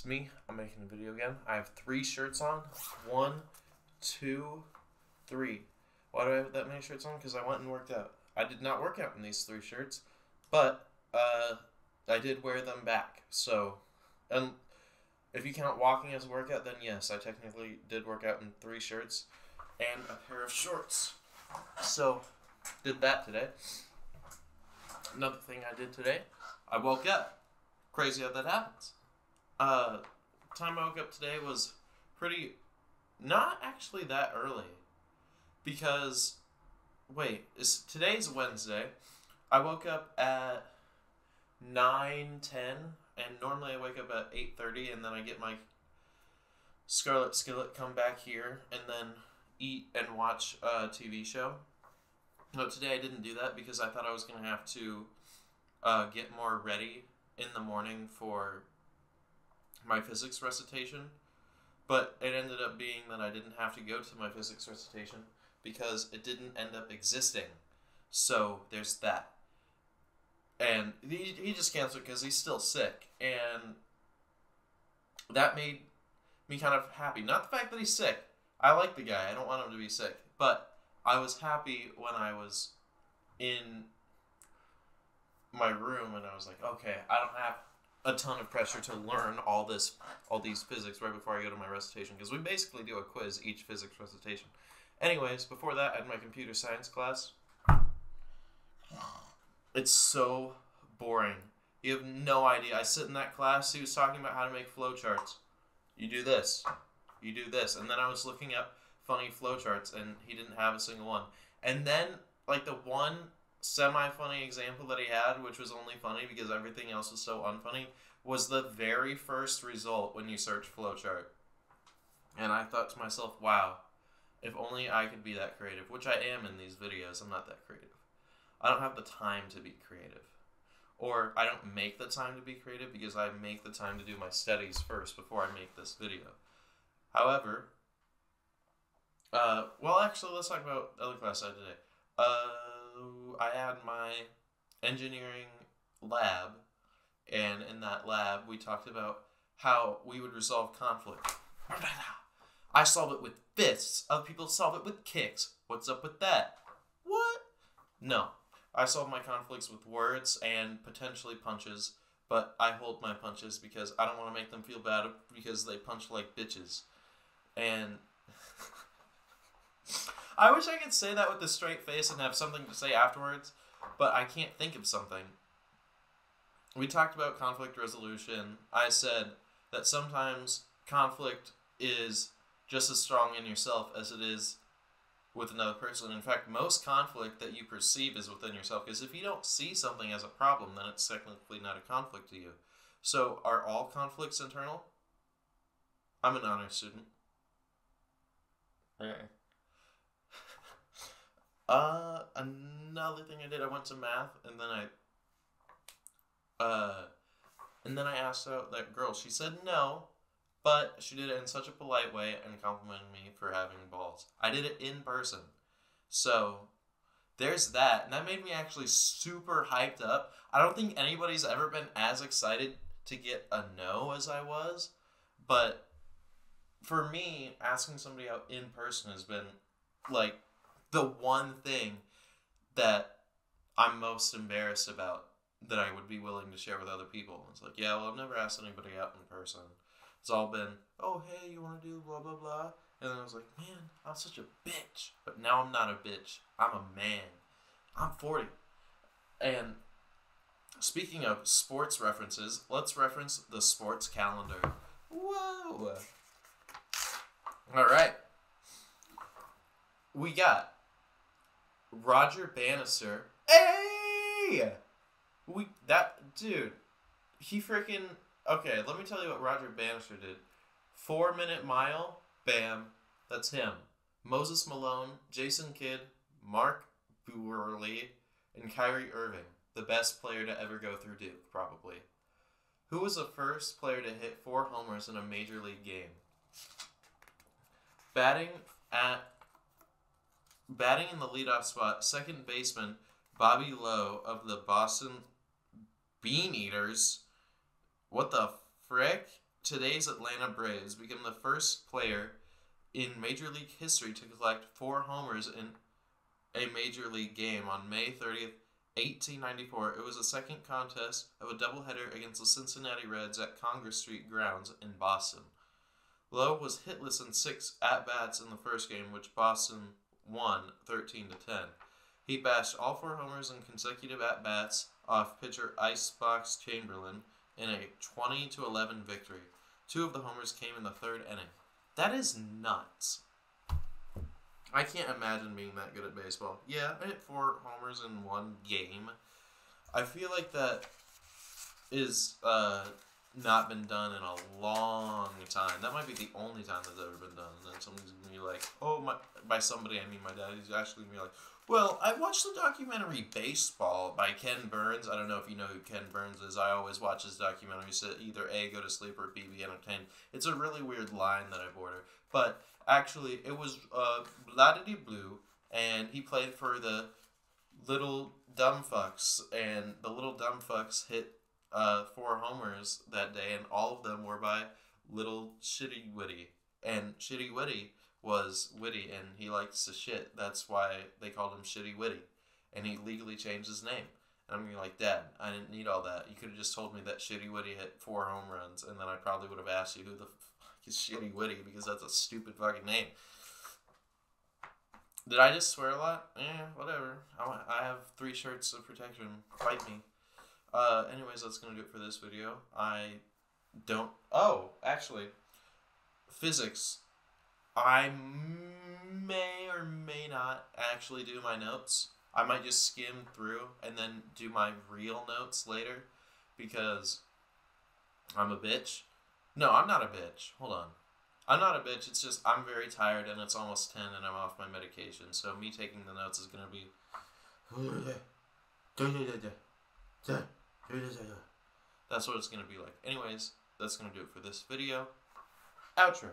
It's me. I'm making a video again. I have 3 shirts on. 1, 2, 3. Why do I have that many shirts on? Because I went and worked out. I did not work out in these 3 shirts, but I did wear them back. So, and if you count walking as a workout, then yes, I technically did work out in 3 shirts and a pair of shorts. So, did that today. Another thing I did today, I woke up. Crazy how that happens. Time I woke up today was not actually that early. Because, today's Wednesday. I woke up at 9:10, and normally I wake up at 8:30, and then I get my Scarlet Skillet, come back here, and then eat and watch a TV show. No, today I didn't do that because I thought I was going to have to get more ready in the morning for my physics recitation, but it ended up being that I didn't have to go to my physics recitation because it didn't end up existing. So there's that. And he just canceled because he's still sick, and that made me kind of happy. Not the fact that he's sick. I like the guy. I don't want him to be sick. But I was happy when I was in my room and I was like, okay, I don't have a ton of pressure to learn all these physics right before I go to my recitation, because we basically do a quiz each physics recitation. Anyways, before that, I had my computer science class. It's so boring. You have no idea. I sit in that class, he was talking about how to make flowcharts. You do this. You do this. And then I was looking up funny flowcharts, and he didn't have a single one. And then, like, the one semi-funny example that he had, which was only funny because everything else was so unfunny, was the very first result when you search flowchart. And I thought to myself, wow, if only I could be that creative, which I am in these videos. I'm not that creative. I don't have the time to be creative. Or I don't make the time to be creative because I make the time to do my studies first before I make this video. However, actually, let's talk about the other class I had today. I had my engineering lab, and in that lab, we talked about how we would resolve conflict. I solve it with fists. Other people solve it with kicks. What's up with that? What? No. I solve my conflicts with words and potentially punches, but I hold my punches because I don't want to make them feel bad because they punch like bitches. And I wish I could say that with a straight face and have something to say afterwards, but I can't think of something. We talked about conflict resolution. I said that sometimes conflict is just as strong in yourself as it is with another person. In fact, most conflict that you perceive is within yourself, because if you don't see something as a problem, then it's technically not a conflict to you. So, are all conflicts internal? I'm an honor student. Okay. Another thing I did, I went to math, and then I asked out that girl. She said no, but she did it in such a polite way and complimented me for having balls. I did it in person. So, there's that. And that made me actually super hyped up. I don't think anybody's ever been as excited to get a no as I was. But for me, asking somebody out in person has been, like, the one thing that I'm most embarrassed about that I would be willing to share with other people. It's like, yeah, well, I've never asked anybody out in person. It's all been, oh, hey, you want to do blah, blah, blah. And then I was like, man, I'm such a bitch. But now I'm not a bitch. I'm a man. I'm 40. And speaking of sports references, let's reference the sports calendar. Whoa. All right. We got Roger Bannister. Hey! He freaking... Okay, let me tell you what Roger Bannister did. 4-minute mile, bam, that's him. Moses Malone, Jason Kidd, Mark Burley, and Kyrie Irving, the best player to ever go through Duke, probably. Who was the first player to hit 4 homers in a major league game? Batting in the leadoff spot, second baseman Bobby Lowe of the Boston Bean Eaters. What the frick? today's Atlanta Braves became the first player in Major League history to collect 4 homers in a Major League game on May 30th, 1894. It was the second contest of a doubleheader against the Cincinnati Reds at Congress Street grounds in Boston. Lowe was hitless in 6 at-bats in the first game, which Boston won 13-10. He bashed all 4 homers in consecutive at-bats off pitcher Icebox Chamberlain in a 20-11 victory. 2 of the homers came in the 3rd inning. That is nuts. I can't imagine being that good at baseball. Yeah, I hit 4 homers in 1 game. I feel like that is not been done in a long time. That might be the only time that's ever been done. And then somebody's going to be like, oh, by somebody I mean my dad. He's actually going to be like, well, I watched the documentary Baseball by Ken Burns. I don't know if you know who Ken Burns is. I always watch his documentaries to either A, go to sleep, or B, be entertained. It's a really weird line that I border. But actually, it was blah-diddy-blue, and he played for the Little Dumb Fucks, and the Little Dumb Fucks hit 4 homers that day, and all of them were by Little Shitty Witty. And Shitty Witty was witty, and he likes to shit. That's why they called him Shitty Witty. And he legally changed his name. And I'm going to be like, Dad, I didn't need all that. You could have just told me that Shitty Witty hit 4 home runs, and then I probably would have asked you who the fuck is Shitty Witty, because that's a stupid fucking name. Did I just swear a lot? Whatever. I have 3 shirts of protection. Fight me. Anyways, that's going to do it for this video. I don't... Oh, actually, physics. I may or may not actually do my notes. I might just skim through and then do my real notes later, because I'm a bitch. No, I'm not a bitch. Hold on. I'm not a bitch. It's just I'm very tired, and it's almost 10 and I'm off my medication. So me taking the notes is going to be... That's what it's going to be like. Anyways, that's going to do it for this video. Outro.